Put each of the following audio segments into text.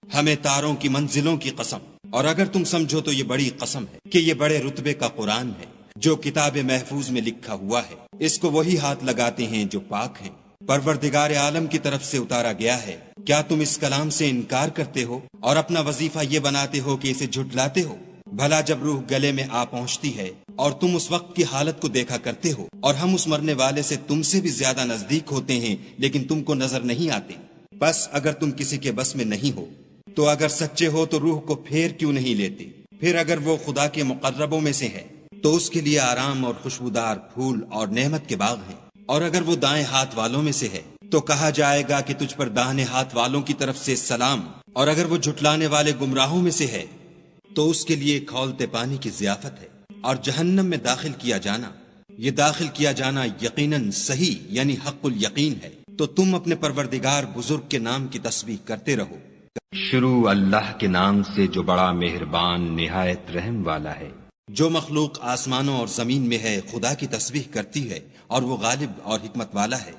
ہمیں تاروں کی منزلوں کی قسم، اور اگر تم سمجھو تو یہ بڑی قسم ہے کہ یہ بڑے رتبے کا قرآن ہے جو کتاب محفوظ میں لکھا ہوا ہے، اس کو وہی ہاتھ لگاتے ہیں جو پاک ہیں، پروردگار عالم کی طرف سے اتارا گیا ہے۔ کیا تم اس کلام سے انکار کرتے ہو اور اپنا وظیفہ یہ بناتے ہو کہ اسے جھٹلاتے ہو؟ بھلا جب روح گلے میں آ پہنچتی ہے اور تم اس وقت کی حالت کو دیکھا کرتے ہو، اور ہم اس مرنے والے سے تم سے بھی زیادہ نزدیک ہوتے ہیں لیکن تم کو نظر نہیں آتے۔ بس اگر تم کسی کے بس میں نہیں ہو تو اگر سچے ہو تو روح کو پھیر کیوں نہیں لیتے؟ پھر اگر وہ خدا کے مقربوں میں سے ہے تو اس کے لیے آرام اور خوشبودار پھول اور نعمت کے باغ ہیں، اور اگر وہ دائیں ہاتھ والوں میں سے ہے تو کہا جائے گا کہ تجھ پر داہنے ہاتھ والوں کی طرف سے سلام، اور اگر وہ جھٹلانے والے گمراہوں میں سے ہے تو اس کے لیے کھولتے پانی کی ضیافت ہے، اور جہنم میں داخل کیا جانا، یہ داخل کیا جانا یقیناً صحیح یعنی حق الیقین ہے۔ تو تم اپنے پروردگار بزرگ کے نام کی تسبیح کرتے رہو۔ شروع اللہ کے نام سے جو بڑا مہربان نہایت رحم والا ہے۔ جو مخلوق آسمانوں اور زمین میں ہے خدا کی تسبیح کرتی ہے، اور وہ غالب اور حکمت والا ہے۔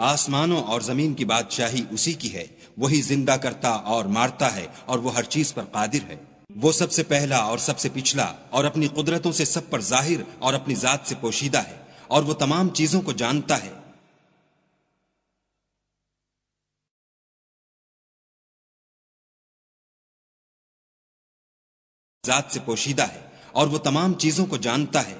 آسمانوں اور زمین کی بادشاہی اسی کی ہے، وہی زندہ کرتا اور مارتا ہے، اور وہ ہر چیز پر قادر ہے۔ وہ سب سے پہلا اور سب سے پچھلا، اور اپنی قدرتوں سے سب پر ظاہر اور اپنی ذات سے پوشیدہ ہے، اور وہ تمام چیزوں کو جانتا ہے۔ ذات سے پوشیدہ ہے اور وہ تمام چیزوں کو جانتا ہے۔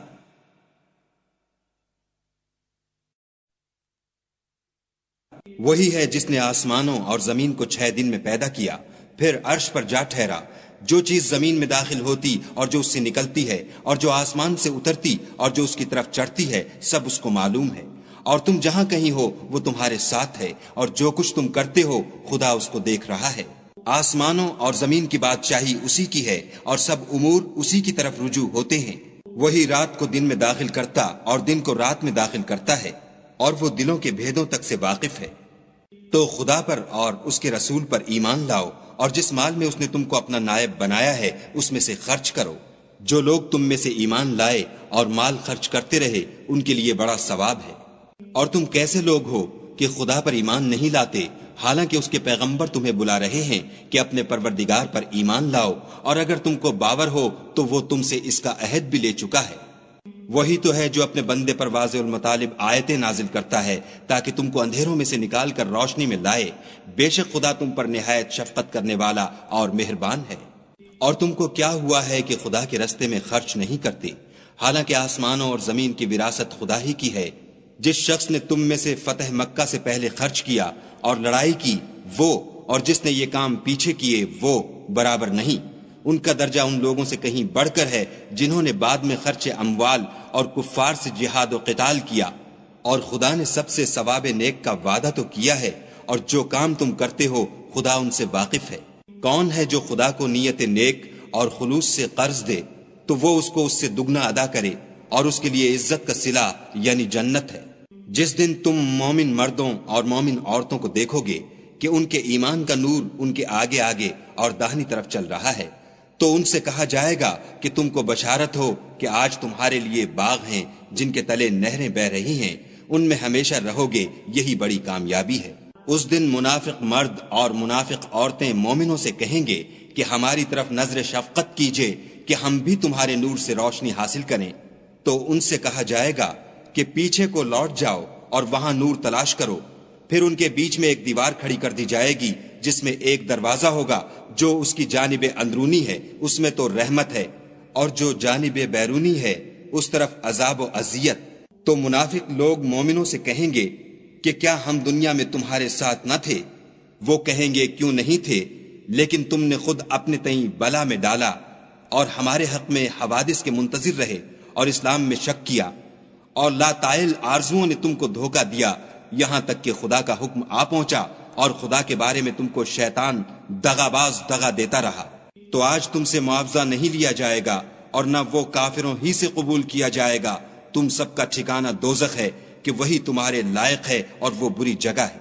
وہی ہے جس نے آسمانوں اور زمین کو 6 دن میں پیدا کیا، پھر عرش پر جا ٹھہرا۔ جو چیز زمین میں داخل ہوتی اور جو اس سے نکلتی ہے، اور جو آسمان سے اترتی اور جو اس کی طرف چڑھتی ہے، سب اس کو معلوم ہے۔ اور تم جہاں کہیں ہو وہ تمہارے ساتھ ہے، اور جو کچھ تم کرتے ہو خدا اس کو دیکھ رہا ہے۔ آسمانوں اور زمین کی بادشاہی اسی کی ہے، اور سب امور اسی کی طرف رجوع ہوتے ہیں۔ وہی رات کو دن میں داخل کرتا اور دن کو رات میں داخل کرتا ہے، اور وہ دلوں کے بھیدوں تک سے واقف ہے۔ تو خدا پر اور اس کے رسول پر ایمان لاؤ، اور جس مال میں اس نے تم کو اپنا نائب بنایا ہے اس میں سے خرچ کرو۔ جو لوگ تم میں سے ایمان لائے اور مال خرچ کرتے رہے ان کے لیے بڑا ثواب ہے۔ اور تم کیسے لوگ ہو کہ خدا پر ایمان نہیں لاتے، حالانکہ اس کے پیغمبر تمہیں بلا رہے ہیں کہ اپنے پروردگار پر ایمان لاؤ، اور اگر تم کو باور ہو تو وہ تم سے اس کا عہد بھی لے چکا ہے۔ وہی تو ہے جو اپنے بندے پر واضح المطالب آیتیں نازل کرتا ہے تاکہ تم کو اندھیروں میں سے نکال کر روشنی میں لائے۔ بے شک خدا تم پر نہایت شفقت کرنے والا اور مہربان ہے۔ اور تم کو کیا ہوا ہے کہ خدا کے رستے میں خرچ نہیں کرتے، حالانکہ آسمانوں اور زمین کی وراثت خدا ہی کی ہے۔ جس شخص نے تم میں سے فتح مکہ سے پہلے خرچ کیا اور لڑائی کی وہ، اور جس نے یہ کام پیچھے کیے وہ برابر نہیں۔ ان کا درجہ ان لوگوں سے کہیں بڑھ کر ہے جنہوں نے بعد میں خرچ اموال اور کفار سے جہاد و قتال کیا، اور خدا نے سب سے ثواب نیک کا وعدہ تو کیا ہے، اور جو کام تم کرتے ہو خدا ان سے واقف ہے۔ کون ہے جو خدا کو نیت نیک اور خلوص سے قرض دے تو وہ اس کو اس سے دگنا ادا کرے، اور اس کے لیے عزت کا صلہ یعنی جنت ہے۔ جس دن تم مومن مردوں اور مومن عورتوں کو دیکھو گے کہ ان کے ایمان کا نور ان کے آگے آگے اور داہنی طرف چل رہا ہے، تو ان سے کہا جائے گا کہ تم کو بشارت ہو کہ آج تمہارے لیے باغ ہیں جن کے تلے نہریں بہ رہی ہیں، ان میں ہمیشہ رہو گے، یہی بڑی کامیابی ہے۔ اس دن منافق مرد اور منافق عورتیں مومنوں سے کہیں گے کہ ہماری طرف نظر شفقت کیجئے کہ ہم بھی تمہارے نور سے روشنی حاصل کریں۔ تو ان سے کہا جائے گا کہ پیچھے کو لوٹ جاؤ اور وہاں نور تلاش کرو۔ پھر ان کے بیچ میں ایک دیوار کھڑی کر دی جائے گی جس میں ایک دروازہ ہوگا، جو اس کی جانب اندرونی ہے اس میں تو رحمت ہے، اور جو جانب بیرونی ہے اس طرف عذاب و اذیت۔ تو منافق لوگ مومنوں سے کہیں گے کہ کیا ہم دنیا میں تمہارے ساتھ نہ تھے؟ وہ کہیں گے کیوں نہیں تھے، لیکن تم نے خود اپنے تئیں بلا میں ڈالا اور ہمارے حق میں حوادث کے منتظر رہے اور اسلام میں شک کیا، اور لا طائل آرزوؤں نے تم کو دھوکہ دیا، یہاں تک کہ خدا کا حکم آ پہنچا اور خدا کے بارے میں تم کو شیطان دغاباز دغا دیتا رہا۔ تو آج تم سے معاوضہ نہیں لیا جائے گا اور نہ وہ کافروں ہی سے قبول کیا جائے گا۔ تم سب کا ٹھکانہ دوزخ ہے کہ وہی تمہارے لائق ہے اور وہ بری جگہ ہے۔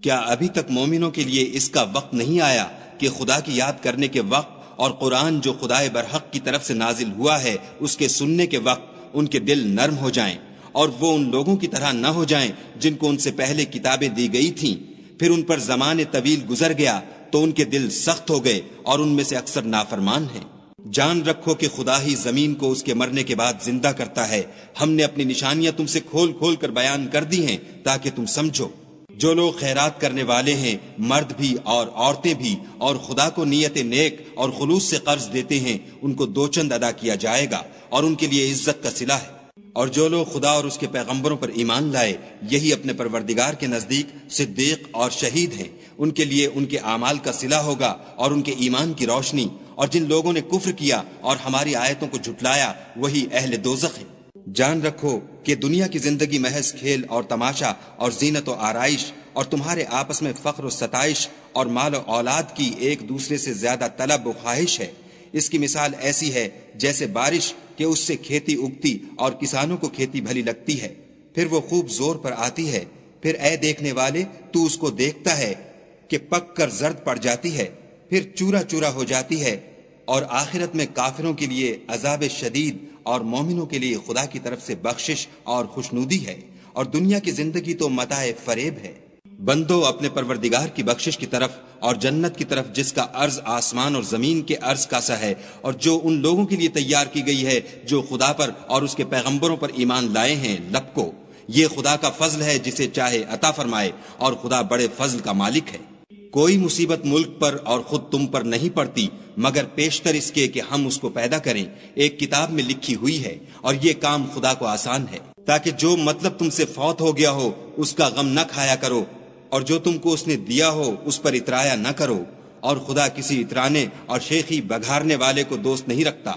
کیا ابھی تک مومنوں کے لیے اس کا وقت نہیں آیا کہ خدا کی یاد کرنے کے وقت اور قرآن جو خدائے برحق کی طرف سے نازل ہوا ہے اس کے سننے کے وقت ان کے دل نرم ہو جائیں، اور وہ ان لوگوں کی طرح نہ ہو جائیں جن کو ان سے پہلے کتابیں دی گئی تھیں، پھر ان پر زمانے طویل گزر گیا تو ان کے دل سخت ہو گئے اور ان میں سے اکثر نافرمان ہیں۔ جان رکھو کہ خدا ہی زمین کو اس کے مرنے کے بعد زندہ کرتا ہے۔ ہم نے اپنی نشانیاں تم سے کھول کھول کر بیان کر دی ہیں تاکہ تم سمجھو۔ جو لوگ خیرات کرنے والے ہیں، مرد بھی اور عورتیں بھی، اور خدا کو نیت نیک اور خلوص سے قرض دیتے ہیں، ان کو دو چند ادا کیا جائے گا اور ان کے لیے عزت کا صلہ ہے۔ اور جو لوگ خدا اور اس کے پیغمبروں پر ایمان لائے، یہی اپنے پروردگار کے نزدیک صدیق اور شہید ہیں، ان کے لیے ان کے اعمال کا صلہ ہوگا اور ان کے ایمان کی روشنی۔ اور جن لوگوں نے کفر کیا اور ہماری آیتوں کو جھٹلایا، وہی اہل دوزخ ہیں۔ جان رکھو کہ دنیا کی زندگی محض کھیل اور تماشا اور زینت و آرائش اور تمہارے آپس میں فخر و ستائش اور مال و اولاد کی ایک دوسرے سے زیادہ طلب و خواہش ہے۔ اس کی مثال ایسی ہے جیسے بارش کہ اس سے کھیتی اگتی اور کسانوں کو کھیتی بھلی لگتی ہے، پھر وہ خوب زور پر آتی ہے، پھر اے دیکھنے والے تو اس کو دیکھتا ہے کہ پک کر زرد پڑ جاتی ہے، پھر چورا چورا ہو جاتی ہے، اور آخرت میں کافروں کے لیے عذاب شدید اور مومنوں کے لیے خدا کی طرف سے بخشش اور خوشنودی ہے، اور دنیا کی زندگی تو متاع فریب ہے۔ بندو اپنے پروردگار کی بخشش کی طرف اور جنت کی طرف جس کا عرض آسمان اور زمین کے عرض کا سا ہے، اور جو ان لوگوں کے لیے تیار کی گئی ہے جو خدا پر اور اس کے پیغمبروں پر ایمان لائے ہیں، لپکو۔ یہ خدا کا فضل ہے جسے چاہے عطا فرمائے، اور خدا بڑے فضل کا مالک ہے۔ کوئی مصیبت ملک پر اور خود تم پر نہیں پڑتی مگر پیشتر اس کے کہ ہم اس کو پیدا کریں، ایک کتاب میں لکھی ہوئی ہے، اور یہ کام خدا کو آسان ہے، تاکہ جو مطلب تم سے فوت ہو گیا ہو اس کا غم نہ کھایا کرو، اور جو تم کو اس نے دیا ہو اس پر اترایا نہ کرو، اور خدا کسی اترانے اور شیخی بگھارنے والے کو دوست نہیں رکھتا۔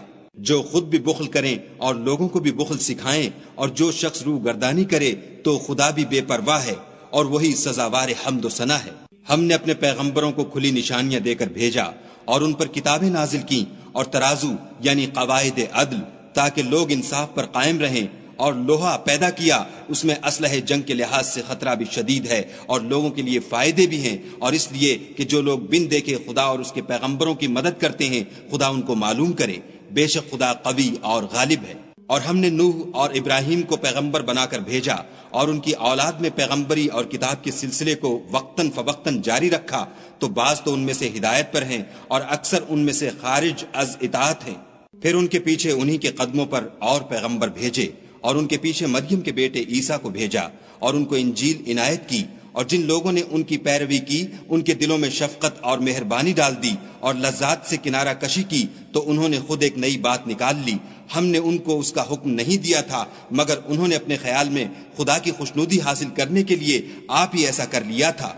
جو خود بھی بخل کریں اور لوگوں کو بھی بخل سکھائیں، اور جو شخص روح گردانی کرے تو خدا بھی بے پرواہ ہے، اور وہی سزاوار حمد و ثنا ہے۔ ہم نے اپنے پیغمبروں کو کھلی نشانیاں دے کر بھیجا اور ان پر کتابیں نازل کی اور ترازو یعنی قواعد عدل، تاکہ لوگ انصاف پر قائم رہیں، اور لوہا پیدا کیا، اس میں اسلحہ جنگ کے لحاظ سے خطرہ بھی شدید ہے اور لوگوں کے لیے فائدے بھی ہیں، اور اس لیے کہ جو لوگ بن دیکھے خدا اور اس کے پیغمبروں کی مدد کرتے ہیں، خدا ان کو معلوم کرے۔ بے شک خدا قوی اور غالب ہے۔ اور ہم نے نوح اور ابراہیم کو پیغمبر بنا کر بھیجا اور ان کی اولاد میں پیغمبری اور کتاب کے سلسلے کو وقتاً فوقتاً جاری رکھا، تو بعض تو ان میں سے ہدایت پر ہیں اور اکثر ان میں سے خارج از اطاعت ہیں۔ پھر ان کے پیچھے انہی کے قدموں پر اور پیغمبر بھیجے، اور ان کے پیچھے مریم کے بیٹے عیسیٰ کو بھیجا اور ان کو انجیل عنایت کی، اور جن لوگوں نے ان کی پیروی کی ان کے دلوں میں شفقت اور مہربانی ڈال دی اور لذات سے کنارہ کشی کی، تو انہوں نے خود ایک نئی بات نکال لی۔ ہم نے ان کو اس کا حکم نہیں دیا تھا مگر انہوں نے اپنے خیال میں خدا کی خوشنودی حاصل کرنے کے لیے آپ ہی ایسا کر لیا تھا،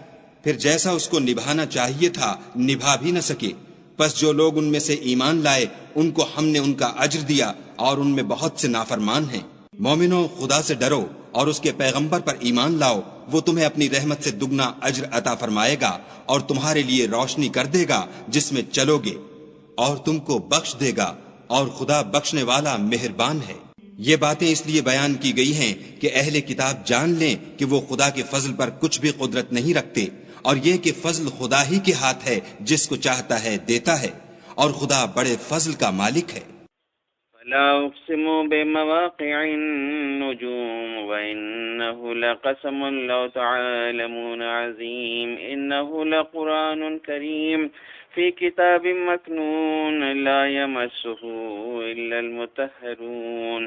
پھر جیسا اس کو نبھانا چاہیے تھا نبھا بھی نہ سکے۔ پس جو لوگ ان میں سے ایمان لائے ان کو ہم نے ان کا اجر دیا، اور ان میں بہت سے نافرمان ہیں۔ مومنو، خدا سے ڈرو اور اس کے پیغمبر پر ایمان لاؤ، وہ تمہیں اپنی رحمت سے دگنا اجر عطا فرمائے گا اور تمہارے لیے روشنی کر دے گا جس میں چلو گے، اور تم کو بخش دے گا، اور خدا بخشنے والا مہربان ہے۔ یہ باتیں اس لیے بیان کی گئی ہیں کہ اہل کتاب جان لیں کہ وہ خدا کے فضل پر کچھ بھی قدرت نہیں رکھتے، اور یہ کہ فضل خدا ہی کے ہاتھ ہے، جس کو چاہتا ہے دیتا ہے، اور خدا بڑے فضل کا مالک ہے۔ لا أقسم بمواقع النجوم وإنه لقسم لو تعلمون عظيم إنه لقرآن كريم في كتاب مكنون لا يمسه إلا المطهرون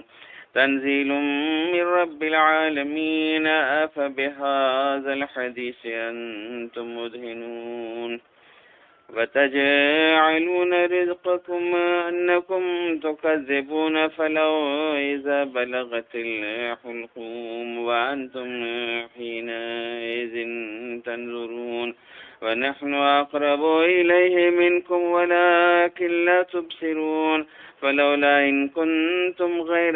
تنزيل من رب العالمين أفبهذا الحديث أنتم مدهنون وتجعلون رزقكم أنكم تكذبون فلو إذا بلغت الحلقوم وأنتم حينئذ تنظرون ونحن أقرب إليه منكم ولكن لا تبصرون فلولا إن كنتم غير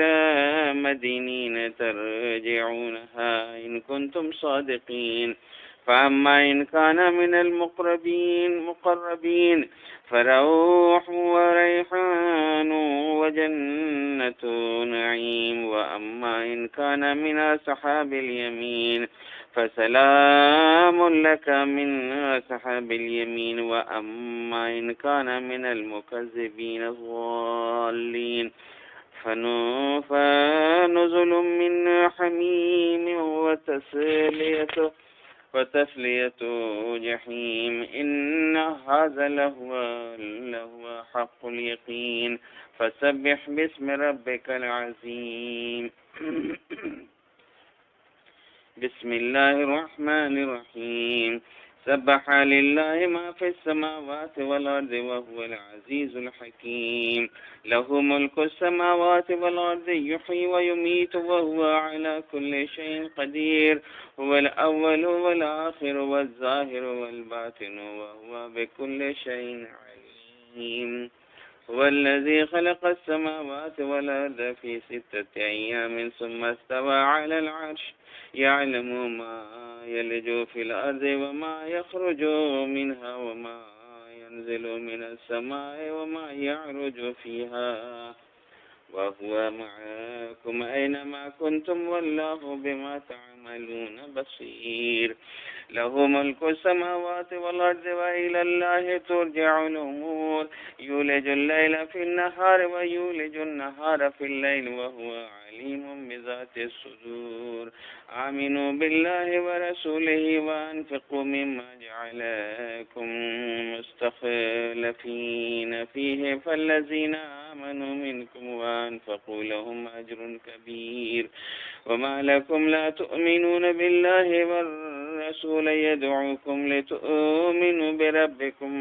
مدينين ترجعونها إن كنتم صادقين فأما إن كان من المقربين فروح وريحان وجنة نعيم وأما إن كان من أصحاب اليمين فسلام لك من أصحاب اليمين وأما إن كان من المكذبين الضالين فنزل من حميم وتصلية جحيم إن هذا لهو حق اليقين فسبح باسم ربك العظيم بسم الله الرحمن الرحيم سبح لله ما في السماوات والأرض وهو العزيز الحكيم له ملك السماوات والأرض يحيي ويميت وهو على كل شيء قدير هو الأول والآخر والظاهر والباطن وهو بكل شيء عليم هو الذي خلق السماوات والأرض في 6 أيام ثم استوى على العرش يعلم ما يلج في الأرض وما يخرج منها وما ينزل من السماء وما يعرج فيها وهو معكم أينما كنتم والله بما تعملون بصير له ملك السماوات والأرض وإلى الله ترجع الأمور يولج الليل في النهار ويولج النهار في الليل وهو عليم بذات الصدور آمنوا بالله ورسوله وأنفقوا مما جعلكم مستخلفين فيه فالذين آمنوا منكم وأنفقوا لهم أجر كبير وما لكم لا تؤمنون بالله والرسول يدعوكم لتؤمنوا بربكم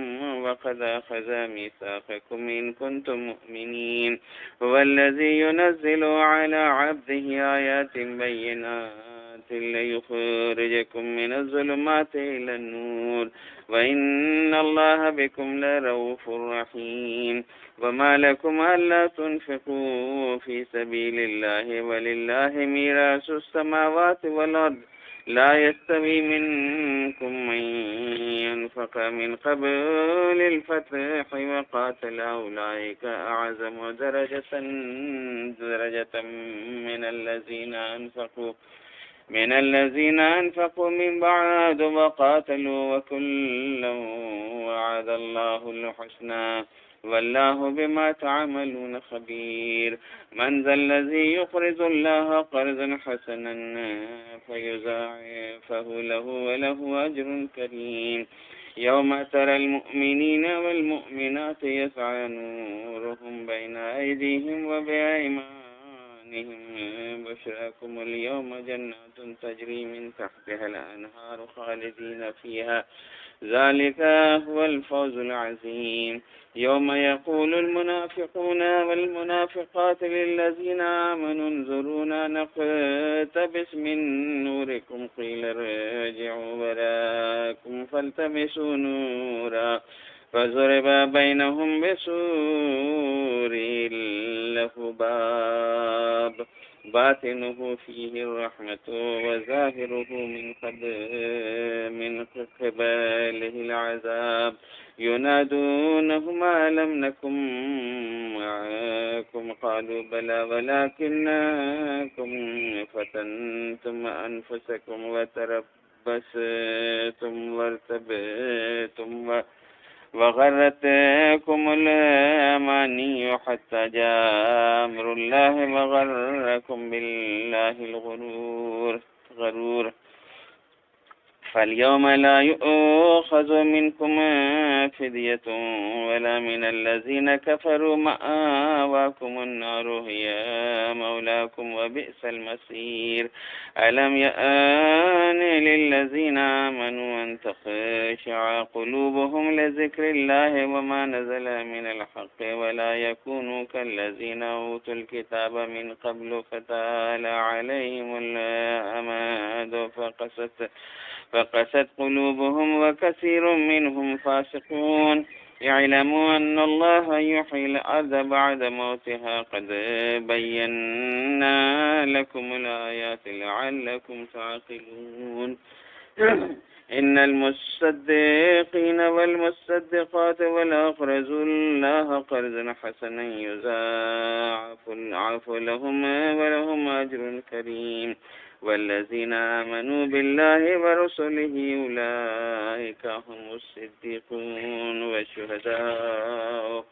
وقد أخذ ميثاقكم إن كنتم مؤمنين هو الذي ينزل على عبده آيات بينات ليخرجكم من الظلمات إلى النور وإن الله بكم لرؤوف رحيم وما لكم ألا تنفقوا في سبيل الله ولله ميراث السماوات والأرض لا يستوي منكم من ينفق من قبل الفتح وقاتل أولئك أعظم درجة من الذين أنفقوا من بعد وقاتلوا وكلا وعد الله الحسنى والله بما تعملون خبير من ذا الذي يقرض الله قرضا حسنا فيضاعفه له وله أجر كريم يوم ترى المؤمنين والمؤمنات يسعى نورهم بين أيديهم وبأيمانهم بشراكم اليوم جنات تجري من تحتها الأنهار خالدين فيها ذلك هو الفوز العظيم يوم يقول المنافقون والمنافقات للذين آمنوا انظرونا نقتبس من نوركم قيل ارجعوا وراءكم فالتمسوا نورا فضرب بينهم بسور له باب باطنه فيه الرحمة وظاهره من قبله العذاب ينادونهم ألم نكن معكم قالوا بلى ولكنكم فتنتم أنفسكم وتربصتم وارتبتم وغرتكم الأماني حتى جاء أمر الله وغركم بالله الغرور فاليوم لا يؤخذ منكم فدية ولا من الذين كفروا مأواكم النار هي مولاكم وبئس المصير ألم يأن للذين آمنوا أن تخشع قلوبهم لذكر الله وما نزل من الحق ولا يكونوا كالذين أوتوا الكتاب من قبل فتال عليهم الأمد فقست قلوبهم وكثير منهم فاسقون يعلموا أن الله يحيي الأرض بعد موتها قد بينا لكم الآيات لعلكم تعقلون إن المصدقين والمصدقات والأقرضوا الله قرضا حسنا يضاعف لهم ولهم أجر كريم والذين آمنوا بالله ورسله أولئك هم الصديقون والشهداء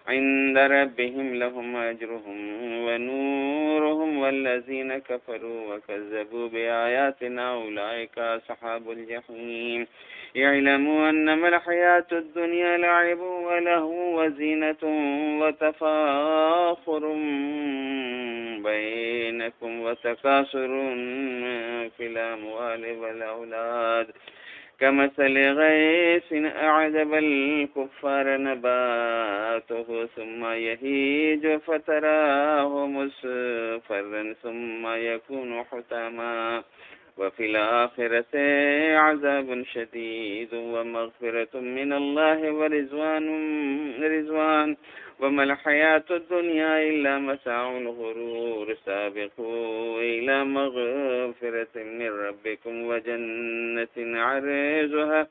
عند ربهم لهم أجرهم ونورهم والذين كفروا وكذبوا بآياتنا أولئك أصحاب الجحيم اعلموا أنما الحياة الدنيا لعب ولهو وزينة وتفاخر بينكم وتكاثر في الأموال والأولاد كمثل غيث أعجب الكفار نباته ثم يهيج فتراه مصفرا ثم يكون حطاما وفي الآخرة عذاب شديد ومغفرة من الله ورضوان وما الحياة الدنيا إلا متاع الغرور سابقوا إلى مغفرة من ربكم وجنة عرضها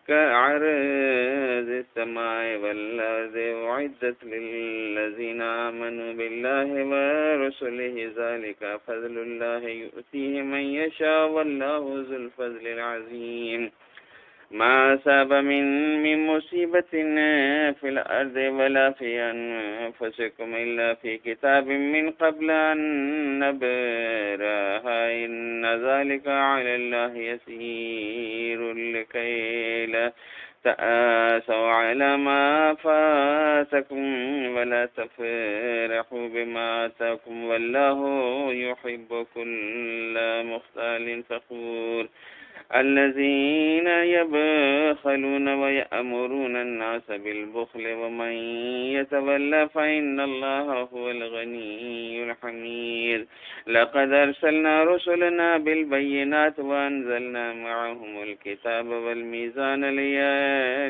كعرض السماء والأرض أعدت للذين آمنوا بالله ورسله ذلك فضل الله يؤتيه من يشاء والله ذو الفضل العظيم ما أصاب من مصيبة في الأرض ولا في أنفسكم إلا في كتاب من قبل أن نبرأها إن ذلك على الله يسير لكي لا تأسوا على ما فاتكم ولا تفرحوا بما آتاكم والله يحب كل مختال فخور الذين يبخلون ويأمرون الناس بالبخل ومن يتولى فإن الله هو الغني الحميد لقد أرسلنا رسلنا بالبينات وأنزلنا معهم الكتاب والميزان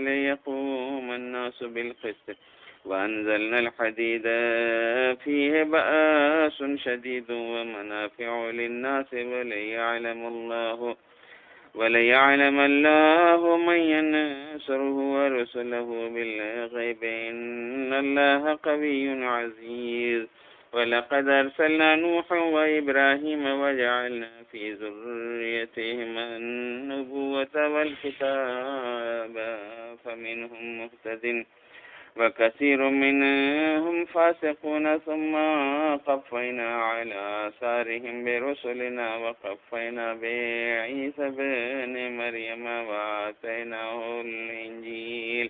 ليقوم الناس بالقسط وأنزلنا الحديد فيه بأس شديد ومنافع للناس وليعلم الله من ينصره ورسله بالغيب إن الله قوي عزيز ولقد أرسلنا نوحا وإبراهيم وجعلنا في ذريتهما النبوة والكتاب فمنهم مهتد وكثير منهم فاسقون ثم قفينا على آثارهم برسلنا وقفينا بعيسى بن مريم وآتيناه الإنجيل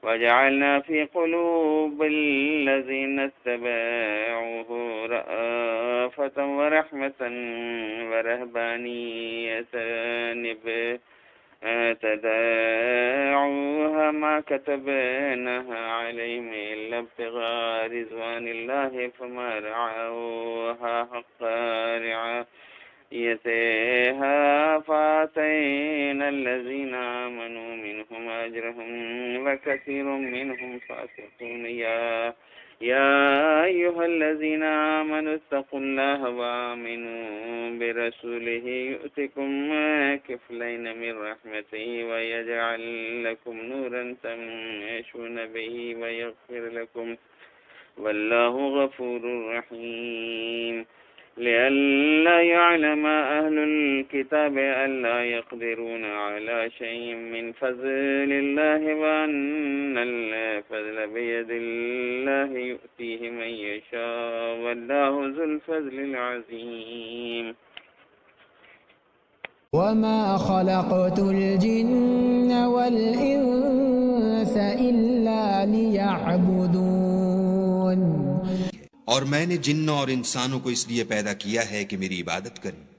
وجعلنا في قلوب الذين اتبعوه رأفة ورحمة ورهبانية تداعوها ما كتبناها عليهم إلا ابتغاء رضوان الله فما رعوها حق رعايتها فآتينا الذين آمنوا منهم أجرهم وكثير منهم فاسقون يا أيها الذين آمنوا اتقوا الله وآمنوا برسوله يؤتكم كفلين من رحمته ويجعل لكم نورا تمشون به ويغفر لكم والله غفور رحيم لئلا يعلم أهل الكتاب ألا يقدرون على شيء من فضل الله وأن الفضل بيد الله يؤتيه من يشاء والله ذو الفضل العظيم وما خلقت الجن والإنس إلا ليعبدون اور میں نے جنوں اور انسانوں کو اس لیے پیدا کیا ہے کہ میری عبادت کریں